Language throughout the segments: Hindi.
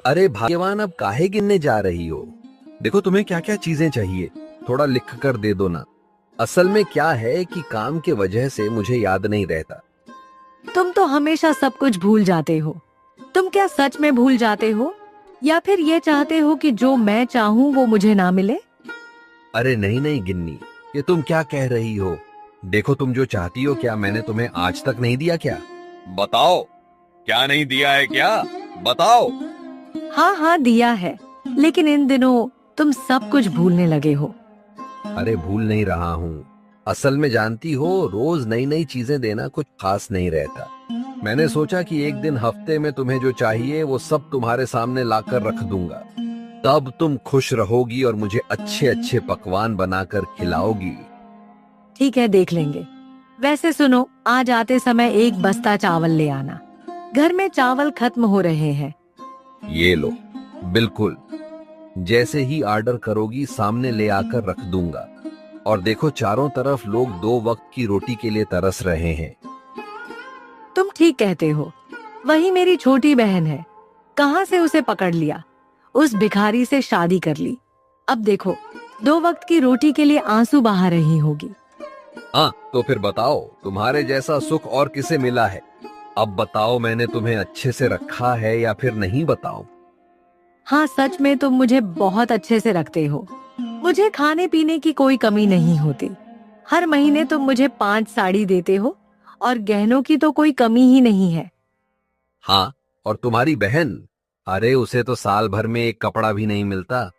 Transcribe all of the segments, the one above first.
अरे भाग्यवान, अब काहे गिनने जा रही हो? देखो तुम्हें क्या क्या चीजें चाहिए, थोड़ा लिख कर दे दो ना। असल में क्या है कि काम के वजह से मुझे याद नहीं रहता। तुम तो हमेशा सब कुछ भूल जाते हो। तुम क्या सच में भूल जाते हो या फिर ये चाहते हो कि जो मैं चाहूँ वो मुझे ना मिले? अरे नहीं नहीं गिन्नी, ये तुम क्या कह रही हो? देखो तुम जो चाहती हो, क्या मैंने तुम्हें आज तक नहीं दिया क्या? बताओ, क्या नहीं दिया है क्या? बताओ। हाँ हाँ दिया है, लेकिन इन दिनों तुम सब कुछ भूलने लगे हो। अरे भूल नहीं रहा हूँ। असल में जानती हो, रोज नई नई चीजें देना कुछ खास नहीं रहता। मैंने सोचा कि एक दिन हफ्ते में तुम्हें जो चाहिए वो सब तुम्हारे सामने लाकर रख दूंगा। तब तुम खुश रहोगी और मुझे अच्छे अच्छे पकवान बनाकर खिलाओगी। ठीक है, देख लेंगे। वैसे सुनो, आज आते समय एक बस्ता चावल ले आना। घर में चावल खत्म हो रहे हैं। ये लो, बिल्कुल जैसे ही ऑर्डर करोगी सामने ले आकर रख दूंगा। और देखो, चारों तरफ लोग 2 वक्त की रोटी के लिए तरस रहे हैं। तुम ठीक कहते हो। वही मेरी छोटी बहन है, कहाँ से उसे पकड़ लिया, उस भिखारी से शादी कर ली। अब देखो, 2 वक्त की रोटी के लिए आंसू बहा रही होगी। हाँ तो फिर बताओ, तुम्हारे जैसा सुख और किसे मिला है? अब बताओ, मैंने तुम्हें अच्छे से रखा है या फिर नहीं बताऊं? हाँ, सच में तुम मुझे बहुत अच्छे से रखते हो। मुझे खाने पीने की कोई कमी नहीं होती। हर महीने तुम मुझे 5 साड़ी देते हो और गहनों की तो कोई कमी ही नहीं है। हाँ, और तुम्हारी बहन, अरे उसे तो साल भर में एक कपड़ा भी नहीं मिलता।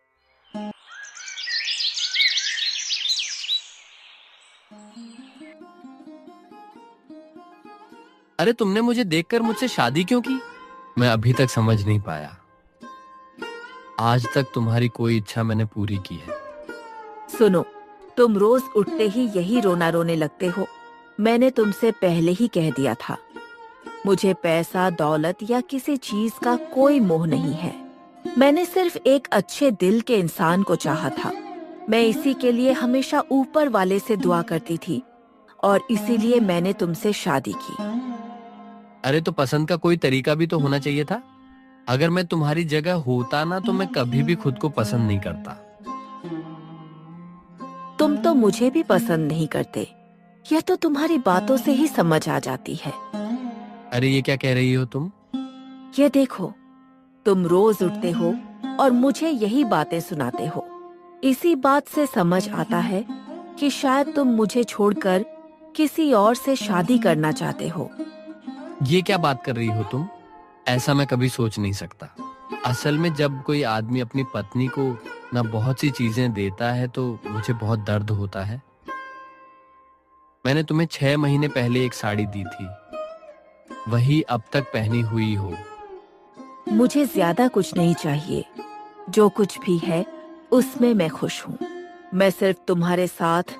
अरे तुमने मुझे देखकर मुझसे शादी क्यों की? मैं अभी तक समझ नहीं पाया। आज तक तुम्हारी कोई इच्छा मैंने पूरी की है। सुनो, तुम रोज उठते ही यही रोना रोने लगते हो। मैंने तुमसे पहले ही कह दिया था, मुझे पैसा, दौलत या किसी चीज का कोई मोह नहीं है। मैंने सिर्फ एक अच्छे दिल के इंसान को चाहा था। मैं इसी के लिए हमेशा ऊपर वाले से दुआ करती थी और इसीलिए मैंने तुमसे शादी की। अरे तो पसंद का कोई तरीका भी तो होना चाहिए था। अगर मैं तुम्हारी जगह होता ना तो मैं कभी भी खुद को पसंद नहीं करता। तुम तो मुझे भी पसंद नहीं करते, यह तो तुम्हारी बातों से ही समझ आ जाती है। अरे ये क्या कह रही हो तुम? ये देखो, तुम रोज उठते हो और मुझे यही बातें सुनाते हो। इसी बात से समझ आता है कि शायद तुम मुझे छोड़कर किसी और से शादी करना चाहते हो। ये क्या बात कर रही हो तुम? ऐसा मैं कभी सोच नहीं सकता। असल में जब कोई आदमी अपनी पत्नी को ना बहुत सी चीजें देता है तो मुझे बहुत दर्द होता है। मैंने तुम्हें 6 महीने पहले एक साड़ी दी थी, वही अब तक पहनी हुई हो। मुझे ज्यादा कुछ नहीं चाहिए। जो कुछ भी है उसमें मैं खुश हूँ। मैं सिर्फ तुम्हारे साथ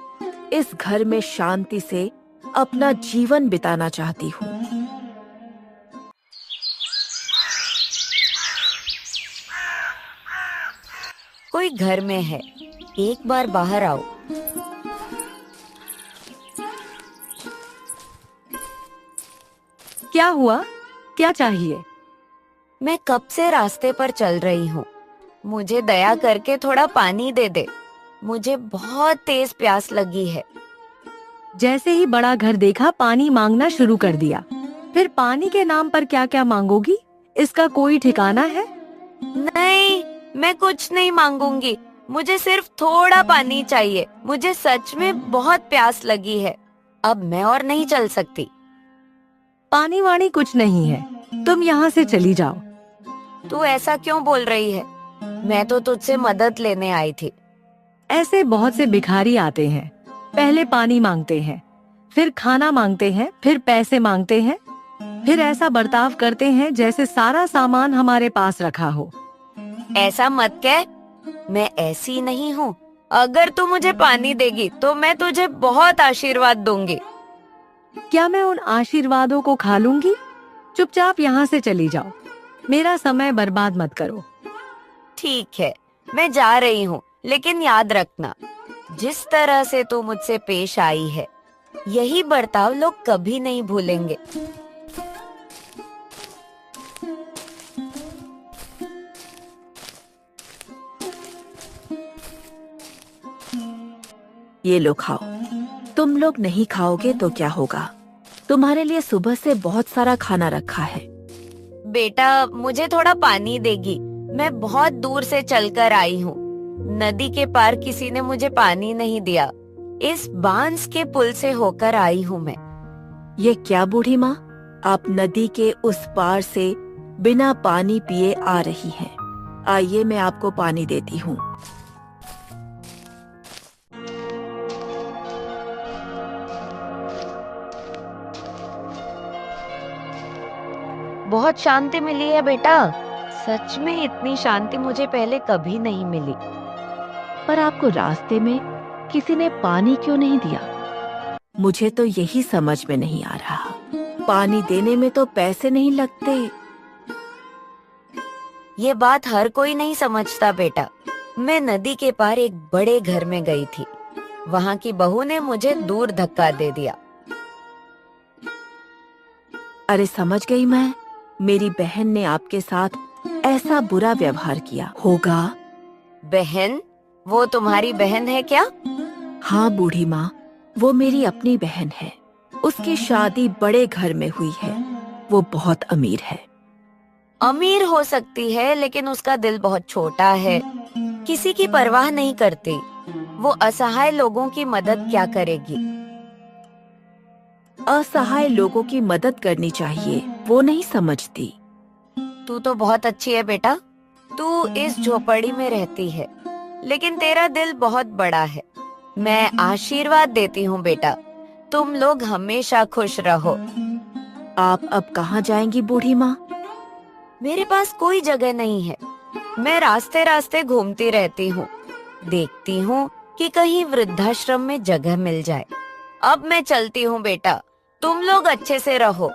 इस घर में शांति से अपना जीवन बिताना चाहती हूँ। कोई घर में है, एक बार बाहर आओ। क्या हुआ? क्या चाहिए? मैं कब से रास्ते पर चल रही हूँ, मुझे दया करके थोड़ा पानी दे दे। मुझे बहुत तेज प्यास लगी है। जैसे ही बड़ा घर देखा, पानी मांगना शुरू कर दिया। फिर पानी के नाम पर क्या क्या मांगोगी? इसका कोई ठिकाना है? नहीं, मैं कुछ नहीं मांगूंगी। मुझे सिर्फ थोड़ा पानी चाहिए। मुझे सच में बहुत प्यास लगी है। अब मैं और नहीं चल सकती। पानी वाणी कुछ नहीं है, तुम यहाँ से चली जाओ। तू ऐसा क्यों बोल रही है? मैं तो तुझसे मदद लेने आई थी। ऐसे बहुत से भिखारी आते हैं, पहले पानी मांगते हैं, फिर खाना मांगते हैं, फिर पैसे मांगते हैं, फिर ऐसा बर्ताव करते हैं जैसे सारा सामान हमारे पास रखा हो। ऐसा मत कह, मैं ऐसी नहीं हूँ। अगर तू मुझे पानी देगी तो मैं तुझे बहुत आशीर्वाद दूंगी। क्या मैं उन आशीर्वादों को खा लूंगी? चुपचाप यहाँ से चली जाओ। मेरा समय बर्बाद मत करो। ठीक है, मैं जा रही हूँ, लेकिन याद रखना, जिस तरह से तू मुझसे पेश आई है, यही बर्ताव लोग कभी नहीं भूलेंगे। ये लो खाओ। तुम लोग नहीं खाओगे तो क्या होगा? तुम्हारे लिए सुबह से बहुत सारा खाना रखा है। बेटा, मुझे थोड़ा पानी देगी? मैं बहुत दूर से चलकर आई हूँ। नदी के पार किसी ने मुझे पानी नहीं दिया। इस बांस के पुल से होकर आई हूँ मैं। ये क्या बूढ़ी माँ, आप नदी के उस पार से बिना पानी पिए आ रही हैं। आइए, मैं आपको पानी देती हूँ। बहुत शांति मिली है बेटा। सच में इतनी शांति मुझे पहले कभी नहीं मिली। पर आपको रास्ते में किसी ने पानी क्यों नहीं दिया? मुझे तो यही समझ में नहीं आ रहा। पानी देने में तो पैसे नहीं लगते। ये बात हर कोई नहीं समझता बेटा। मैं नदी के पार एक बड़े घर में गई थी। वहाँ की बहू ने मुझे दूर धक्का दे दिया। अरे समझ गई मैं, मेरी बहन ने आपके साथ ऐसा बुरा व्यवहार किया होगा। बहन? वो तुम्हारी बहन है क्या? हाँ बूढ़ी माँ, वो मेरी अपनी बहन है। उसकी शादी बड़े घर में हुई है। वो बहुत अमीर है। अमीर हो सकती है, लेकिन उसका दिल बहुत छोटा है। किसी की परवाह नहीं करती। वो असहाय लोगों की मदद क्या करेगी? असहाय लोगों की मदद करनी चाहिए, वो नहीं समझती। तू तो बहुत अच्छी है बेटा। तू इस झोपड़ी में रहती है, लेकिन तेरा दिल बहुत बड़ा है। मैं आशीर्वाद देती हूँ बेटा, तुम लोग हमेशा खुश रहो। आप अब कहाँ जाएंगी बूढ़ी माँ? मेरे पास कोई जगह नहीं है। मैं रास्ते रास्ते घूमती रहती हूँ, देखती हूँ कि कहीं वृद्धाश्रम में जगह मिल जाए। अब मैं चलती हूँ बेटा, तुम लोग अच्छे से रहो।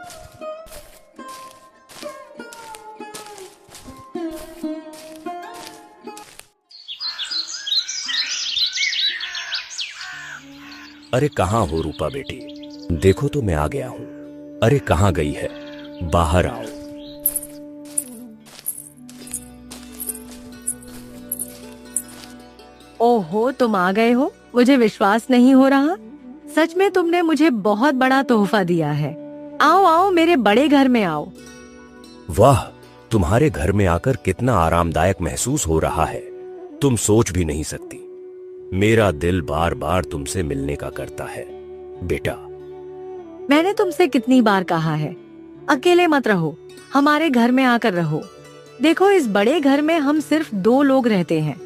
अरे कहाँ हो रूपा बेटी? देखो तो मैं आ गया हूँ। अरे कहाँ गई है? बाहर आओ। ओहो, तुम आ गए हो? मुझे विश्वास नहीं हो रहा। सच में तुमने मुझे बहुत बड़ा तोहफा दिया है। आओ आओ, मेरे बड़े घर में आओ। वाह, तुम्हारे घर में आकर कितना आरामदायक महसूस हो रहा है, तुम सोच भी नहीं सकती। मेरा दिल बार बार तुमसे मिलने का करता है बेटा। मैंने तुमसे कितनी बार कहा है, अकेले मत रहो, हमारे घर में आकर रहो। देखो, इस बड़े घर में हम सिर्फ 2 लोग रहते हैं।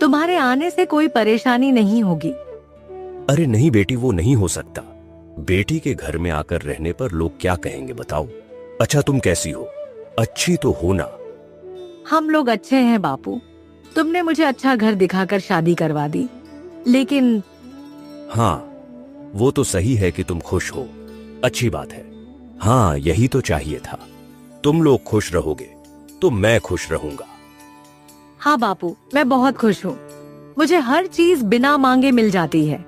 तुम्हारे आने से कोई परेशानी नहीं होगी। अरे नहीं बेटी, वो नहीं हो सकता। बेटी के घर में आकर रहने पर लोग क्या कहेंगे बताओ? अच्छा तुम कैसी हो? अच्छी तो हो ना? हम लोग अच्छे हैं बापू। तुमने मुझे अच्छा घर दिखाकर शादी करवा दी, लेकिन हाँ, वो तो सही है कि तुम खुश हो, अच्छी बात है। हाँ, यही तो चाहिए था। तुम लोग खुश रहोगे तो मैं खुश रहूंगा। हाँ बापू, मैं बहुत खुश हूँ। मुझे हर चीज बिना मांगे मिल जाती है।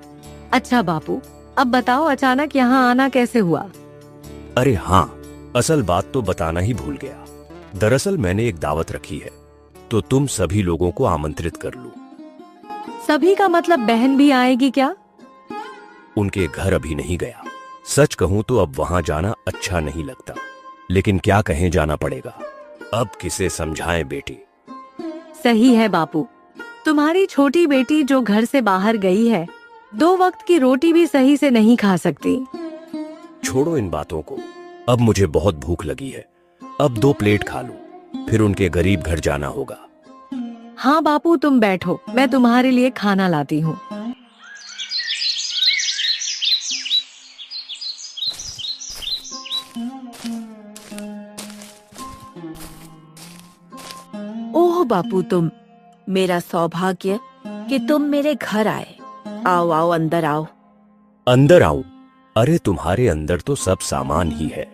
अच्छा बापू, अब बताओ अचानक यहाँ आना कैसे हुआ? अरे हाँ, असल बात तो बताना ही भूल गया। दरअसल मैंने एक दावत रखी है, तो तुम सभी लोगों को आमंत्रित कर लो। सभी का मतलब बहन भी आएगी क्या? उनके घर अभी नहीं गया। सच कहूं तो अब वहां जाना अच्छा नहीं लगता, लेकिन क्या कहें, जाना पड़ेगा। अब किसे समझाएं बेटी। सही है बापू। तुम्हारी छोटी बेटी जो घर से बाहर गई है, 2 वक्त की रोटी भी सही से नहीं खा सकती। छोड़ो इन बातों को, अब मुझे बहुत भूख लगी है। अब 2 प्लेट खा लूं, फिर उनके गरीब घर जाना होगा। हाँ बापू, तुम बैठो, मैं तुम्हारे लिए खाना लाती हूँ। ओह बापू, तुम, मेरा सौभाग्य कि तुम मेरे घर आए। आओ आओ, अंदर आओ। अंदर आऊं? अरे तुम्हारे अंदर तो सब सामान ही है,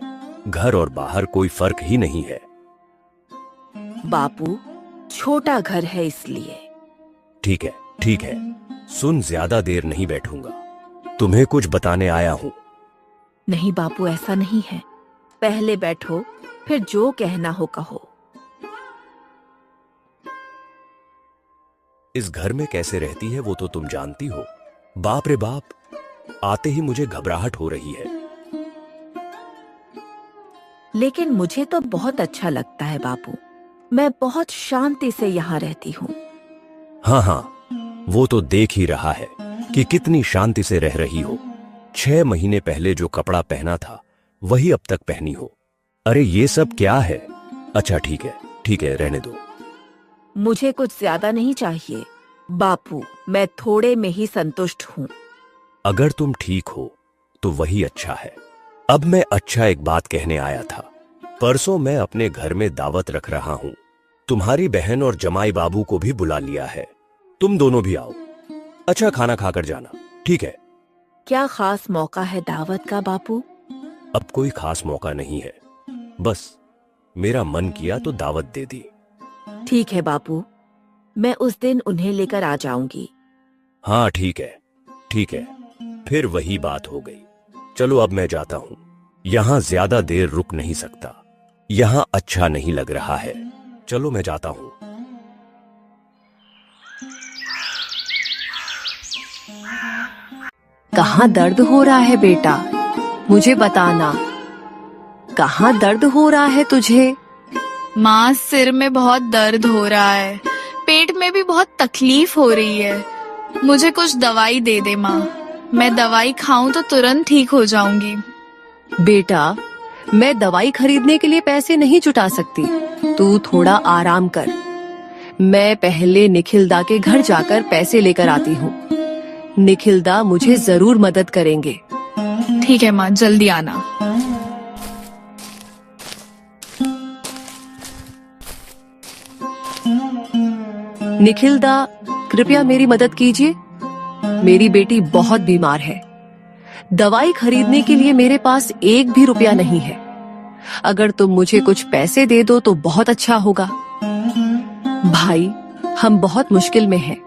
घर और बाहर कोई फर्क ही नहीं है। बापू, छोटा घर है इसलिए। ठीक है, ठीक है। सुन, ज्यादा देर नहीं बैठूंगा। तुम्हें कुछ बताने आया हूं। नहीं बापू, ऐसा नहीं है। पहले बैठो, फिर जो कहना हो कहो। इस घर में कैसे रहती है वो तो तुम जानती हो। बाप रे बाप, आते ही मुझे घबराहट हो रही है। लेकिन मुझे तो बहुत अच्छा लगता है बापू। मैं बहुत शांति से यहाँ रहती हूँ। हाँ हाँ, वो तो देख ही रहा है कि कितनी शांति से रह रही हो। 6 महीने पहले जो कपड़ा पहना था वही अब तक पहनी हो। अरे ये सब क्या है? अच्छा ठीक है, ठीक है, रहने दो। मुझे कुछ ज्यादा नहीं चाहिए बापू, मैं थोड़े में ही संतुष्ट हूँ। अगर तुम ठीक हो तो वही अच्छा है। अब मैं अच्छा एक बात कहने आया था। परसों मैं अपने घर में दावत रख रहा हूँ। तुम्हारी बहन और जमाई बाबू को भी बुला लिया है। तुम दोनों भी आओ। अच्छा खाना खाकर जाना, ठीक है? क्या खास मौका है दावत का बापू? अब कोई खास मौका नहीं है, बस मेरा मन किया तो दावत दे दी। ठीक है बापू, मैं उस दिन उन्हें लेकर आ जाऊंगी। हाँ ठीक है, ठीक है। फिर वही बात हो गई। चलो अब मैं जाता हूं। यहां ज्यादा देर रुक नहीं सकता। यहां अच्छा नहीं लग रहा है। चलो मैं जाता हूं। कहाँ दर्द हो रहा है बेटा? मुझे बताना, कहाँ दर्द हो रहा है तुझे? माँ, सिर में बहुत दर्द हो रहा है। पेट में भी बहुत तकलीफ हो रही है। मुझे कुछ दवाई दे दे माँ। मैं दवाई खाऊं तो तुरंत ठीक हो जाऊंगी। बेटा, मैं दवाई खरीदने के लिए पैसे नहीं जुटा सकती। तू थोड़ा आराम कर। मैं पहले निखिलदा के घर जाकर पैसे लेकर आती हूँ। निखिलदा मुझे जरूर मदद करेंगे। ठीक है माँ, जल्दी आना। निखिलदा, कृपया मेरी मदद कीजिए। मेरी बेटी बहुत बीमार है। दवाई खरीदने के लिए मेरे पास एक भी रुपया नहीं है। अगर तुम मुझे कुछ पैसे दे दो तो बहुत अच्छा होगा। भाई, हम बहुत मुश्किल में हैं।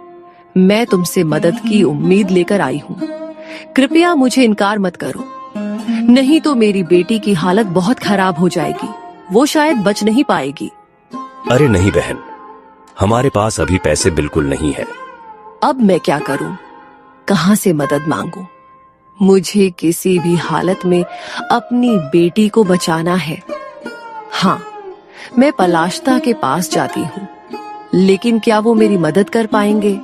मैं तुमसे मदद की उम्मीद लेकर आई हूँ। कृपया मुझे इनकार मत करो, नहीं तो मेरी बेटी की हालत बहुत खराब हो जाएगी। वो शायद बच नहीं पाएगी। अरे नहीं बहन, हमारे पास अभी पैसे बिल्कुल नहीं है। अब मैं क्या करूं? कहां से मदद मांगूं? मुझे किसी भी हालत में अपनी बेटी को बचाना है। हाँ, मैं पलाश्ता के पास जाती हूँ, लेकिन क्या वो मेरी मदद कर पाएंगे?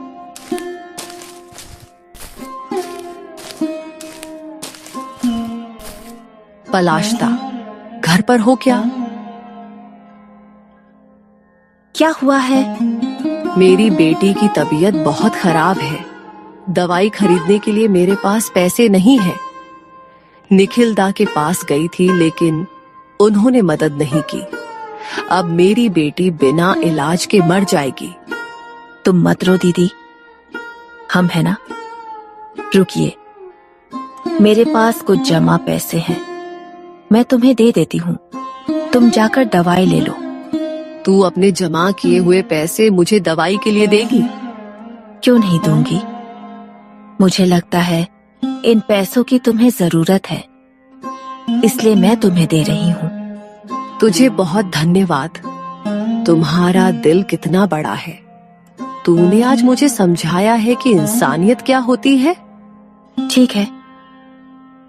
पलाश्ता, घर पर हो क्या? क्या हुआ है? मेरी बेटी की तबीयत बहुत खराब है। दवाई खरीदने के लिए मेरे पास पैसे नहीं है। निखिलदा के पास गई थी, लेकिन उन्होंने मदद नहीं की। अब मेरी बेटी बिना इलाज के मर जाएगी। तुम मत रो दीदी, हम है ना। रुकिए, मेरे पास कुछ जमा पैसे हैं, मैं तुम्हें दे देती हूँ। तुम जाकर दवाई ले लो। तू अपने जमा किए हुए पैसे मुझे दवाई के लिए देगी? क्यों नहीं दूंगी। मुझे लगता है इन पैसों की तुम्हें जरूरत है, इसलिए मैं तुम्हें दे रही हूँ। तुझे बहुत धन्यवाद। तुम्हारा दिल कितना बड़ा है। तूने आज मुझे समझाया है कि इंसानियत क्या होती है। ठीक है,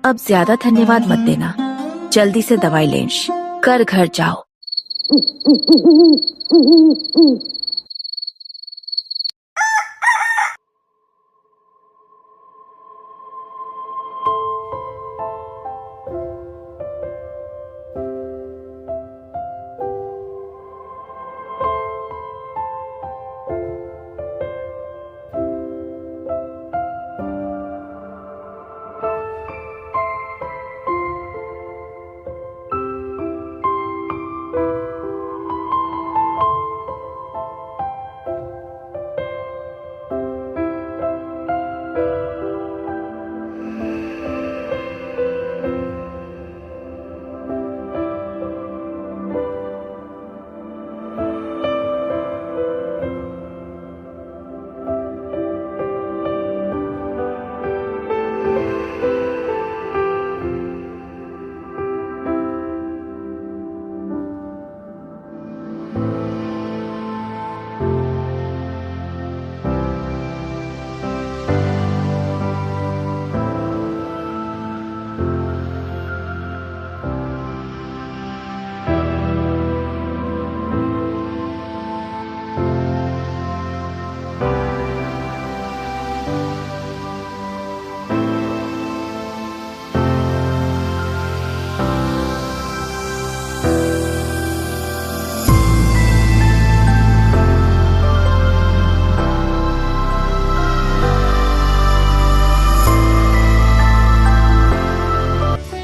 अब ज्यादा धन्यवाद मत देना। जल्दी से दवाई लें कर घर जाओ।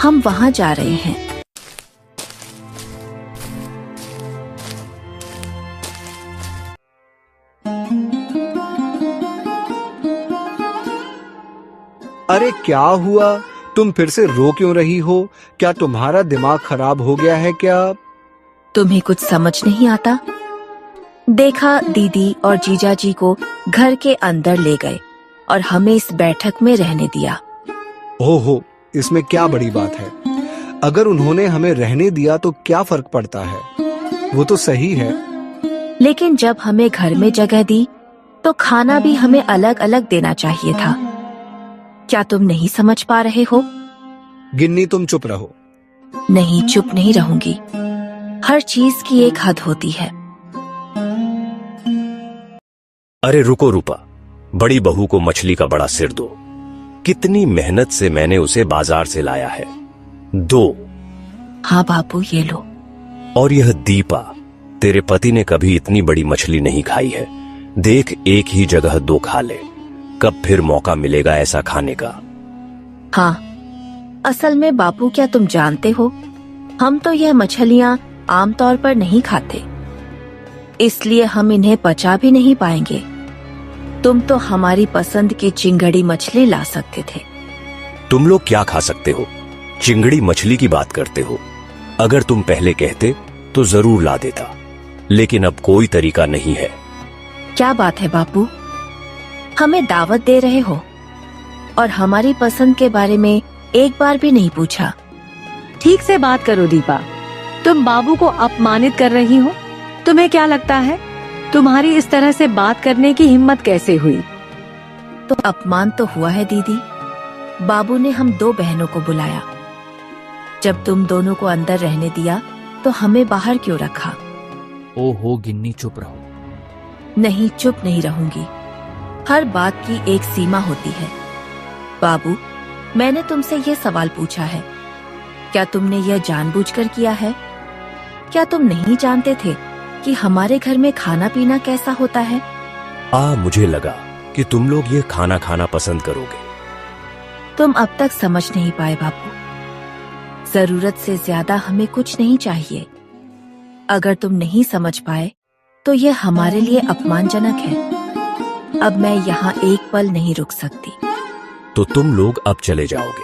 हम वहाँ जा रहे हैं। अरे क्या हुआ? तुम फिर से रो क्यों रही हो? क्या तुम्हारा दिमाग खराब हो गया है क्या? तुम्हें कुछ समझ नहीं आता? देखा, दीदी और जीजा जी को घर के अंदर ले गए और हमें इस बैठक में रहने दिया। ओहो, इसमें क्या बड़ी बात है? अगर उन्होंने हमें रहने दिया तो क्या फर्क पड़ता है? वो तो सही है। लेकिन जब हमें घर में जगह दी तो खाना भी हमें अलग अलग देना चाहिए था। क्या तुम नहीं समझ पा रहे हो? गिन्नी, तुम चुप रहो। नहीं, चुप नहीं रहूंगी। हर चीज की एक हद होती है। अरे रुको रूपा, बड़ी बहू को मछली का बड़ा सिर दो। कितनी मेहनत से मैंने उसे बाजार से लाया है। दो। हाँ बापू, ये लो। और यह दीपा, तेरे पति ने कभी इतनी बड़ी मछली नहीं खाई है। देख, एक ही जगह दो खा ले। कब फिर मौका मिलेगा ऐसा खाने का? हाँ, असल में बापू, क्या तुम जानते हो, हम तो यह मछलियाँ आमतौर पर नहीं खाते, इसलिए हम इन्हें पचा भी नहीं पाएंगे। तुम तो हमारी पसंद की चिंगड़ी मछली ला सकते थे। तुम लोग क्या खा सकते हो? चिंगड़ी मछली की बात करते हो? अगर तुम पहले कहते तो जरूर ला देता, लेकिन अब कोई तरीका नहीं है। क्या बात है बापू, हमें दावत दे रहे हो और हमारी पसंद के बारे में एक बार भी नहीं पूछा। ठीक से बात करो दीपा, तुम बाबू को अपमानित कर रही हो। तुम्हें क्या लगता है तुम्हारी इस तरह से बात करने की हिम्मत कैसे हुई? तो अपमान तो हुआ है दीदी। बाबू ने हम दो बहनों को बुलाया। जब तुम दोनों को अंदर रहने दिया तो हमें बाहर क्यों रखा? ओहो गिन्नी, चुप रहो। नहीं, चुप नहीं रहूंगी। हर बात की एक सीमा होती है। बाबू, मैंने तुमसे यह सवाल पूछा है, क्या तुमने यह जानबूझकर किया है? क्या तुम नहीं जानते थे कि हमारे घर में खाना पीना कैसा होता है? मुझे लगा कि तुम लोग ये खाना खाना पसंद करोगे। तुम अब तक समझ नहीं पाए बापू। जरूरत से ज्यादा हमें कुछ नहीं चाहिए। अगर तुम नहीं समझ पाए तो यह हमारे लिए अपमानजनक है। अब मैं यहाँ एक पल नहीं रुक सकती। तो तुम लोग अब चले जाओगे?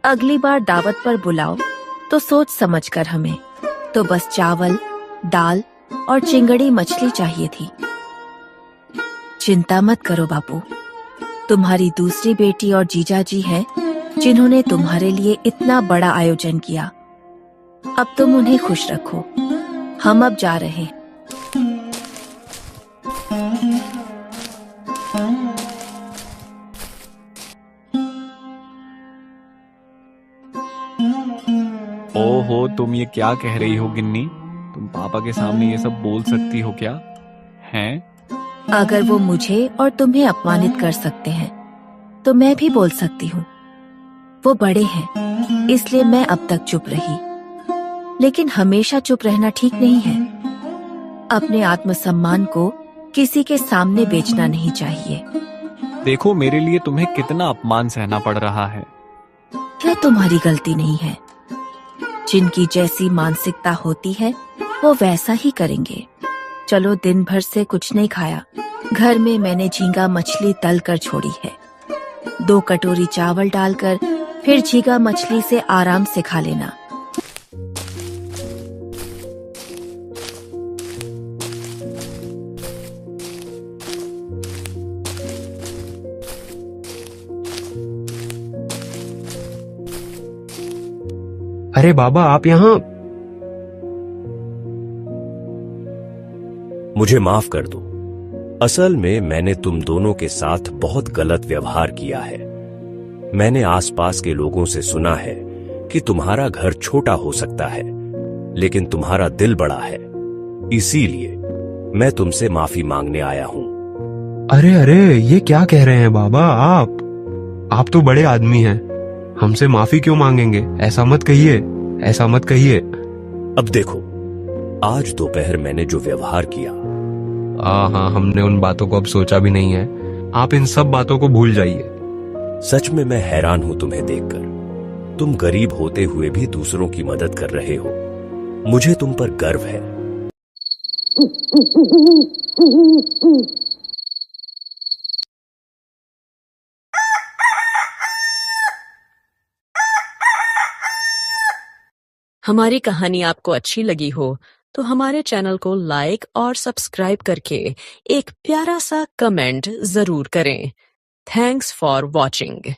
अगली बार दावत पर बुलाओ तो सोच समझकर हमें। तो बस चावल, दाल और चिंगड़ी मछली चाहिए थी। चिंता मत करो बापू, तुम्हारी दूसरी बेटी और जीजा जी हैं जिन्होंने तुम्हारे लिए इतना बड़ा आयोजन किया। अब तुम उन्हें खुश रखो। हम अब जा रहे हैं। ओहो, तुम ये क्या कह रही हो गिन्नी? तुम पापा के सामने ये सब बोल सकती हो क्या? हैं? अगर वो मुझे और तुम्हें अपमानित कर सकते हैं तो मैं भी बोल सकती हूँ। वो बड़े हैं, इसलिए मैं अब तक चुप रही। लेकिन हमेशा चुप रहना ठीक नहीं है। अपने आत्मसम्मान को किसी के सामने बेचना नहीं चाहिए। देखो, मेरे लिए तुम्हें कितना अपमान सहना पड़ रहा है। यह तुम्हारी गलती नहीं है। जिनकी जैसी मानसिकता होती है वो वैसा ही करेंगे। चलो, दिन भर से कुछ नहीं खाया। घर में मैंने झींगा मछली तल कर छोड़ी है। 2 कटोरी चावल डालकर फिर झींगा मछली से आराम से खा लेना। अरे बाबा, आप यहाँ? मुझे माफ कर दो। असल में मैंने तुम दोनों के साथ बहुत गलत व्यवहार किया है। मैंने आसपास के लोगों से सुना है कि तुम्हारा घर छोटा हो सकता है, लेकिन तुम्हारा दिल बड़ा है। इसीलिए मैं तुमसे माफी मांगने आया हूं। अरे अरे, ये क्या कह रहे हैं बाबा? आप तो बड़े आदमी हैं। हमसे माफी क्यों मांगेंगे? ऐसा मत कहिए, ऐसा मत कहिए। अब देखो, आज दोपहर मैंने जो व्यवहार किया, हाँ, हमने उन बातों को अब सोचा भी नहीं है। आप इन सब बातों को भूल जाइए। सच में मैं हैरान हूं तुम्हें देखकर। तुम गरीब होते हुए भी दूसरों की मदद कर रहे हो। मुझे तुम पर गर्व है। हमारी कहानी आपको अच्छी लगी हो तो हमारे चैनल को लाइक और सब्सक्राइब करके एक प्यारा सा कमेंट जरूर करें। Thanks for watching.